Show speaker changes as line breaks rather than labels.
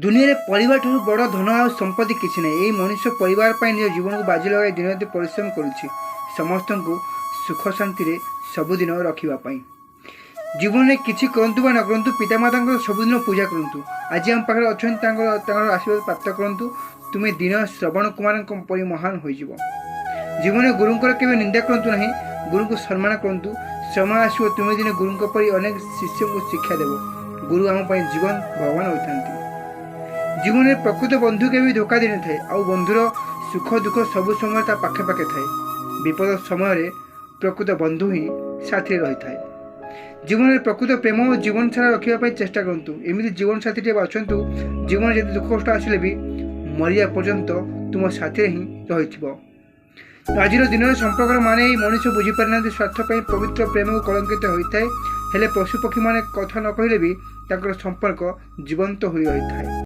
ଦୁନିଆରେ ପରିବାର ଠାରୁ ବଡ଼ ଧନ ଆଉ ସମ୍ପତ୍ତି କିଛି ନାହିଁ। ଏହି ମଣିଷ ପରିବାର ପାଇଁ ନିଜ ଜୀବନକୁ ବାଜି ଲଗାଇ ଦିନରାତି ପରିଶ୍ରମ କରୁଛି ସମସ୍ତଙ୍କୁ ସୁଖ ଶାନ୍ତିରେ ସବୁଦିନ ରଖିବା ପାଇଁ। ଜୀବନରେ କିଛି କରନ୍ତୁ ବା ନ କରନ୍ତୁ ପିତାମାତାଙ୍କର ସବୁଦିନ ପୂଜା କରନ୍ତୁ। ଆଜି ଆମ ପାଖରେ ଅଛନ୍ତି, ତାଙ୍କର ଆଶୀର୍ବାଦ ପ୍ରାପ୍ତ କରନ୍ତୁ। ତୁମେ ଦିନ ଶ୍ରବଣ କୁମାରଙ୍କ ପରି ମହାନ ହୋଇଯିବ। ଜୀବନରେ ଗୁରୁଙ୍କର କେବେ ନିନ୍ଦା କରନ୍ତୁ ନାହିଁ, ଗୁରୁଙ୍କୁ ସମ୍ମାନ କରନ୍ତୁ। ସମୟ ଆସିବ ତୁମେ ଦିନେ ଗୁରୁଙ୍କ ପରି ଅନେକ ଶିଷ୍ୟଙ୍କୁ ଶିକ୍ଷା ଦେବ। ଗୁରୁ ଆମ ପାଇଁ ଜୀବନ ଭଗବାନ ହୋଇଥାନ୍ତି। ଜୀବନରେ ପ୍ରକୃତ ବନ୍ଧୁ କେବେ ଧୋକା ଦେଇନଥାଏ, ଆଉ ବନ୍ଧୁର ସୁଖ ଦୁଃଖ ସବୁ ସମୟରେ ତା ପାଖେ ପାଖେ ଥାଏ। ବିପଦ ସମୟରେ ପ୍ରକୃତ ବନ୍ଧୁ ହିଁ ସାଥିରେ ରହିଥାଏ। ଜୀବନରେ ପ୍ରକୃତ ପ୍ରେମ ଓ ଜୀବନ ସାରା ରଖିବା ପାଇଁ ଚେଷ୍ଟା କରନ୍ତୁ। ଏମିତି ଜୀବନସାଥୀଟିଏ ବାଛନ୍ତୁ ଜୀବନରେ ଯେତେ ଦୁଃଖ କଷ୍ଟ ଆସିଲେ ବି ମରିବା ପର୍ଯ୍ୟନ୍ତ ତୁମ ସାଥିରେ ହିଁ ରହିଥିବ। ଆଜିର ଦିନରେ ସମ୍ପର୍କର ମାନେ ଏହି ମଣିଷ ବୁଝିପାରିନାହାନ୍ତି। ସ୍ୱାର୍ଥ ପାଇଁ ପବିତ୍ର ପ୍ରେମକୁ କଳଙ୍କିତ ହୋଇଥାଏ। ହେଲେ ପଶୁପକ୍ଷୀମାନେ କଥା ନ କହିଲେ ବି ତାଙ୍କର ସମ୍ପର୍କ ଜୀବନ୍ତ ହୋଇ ରହିଥାଏ।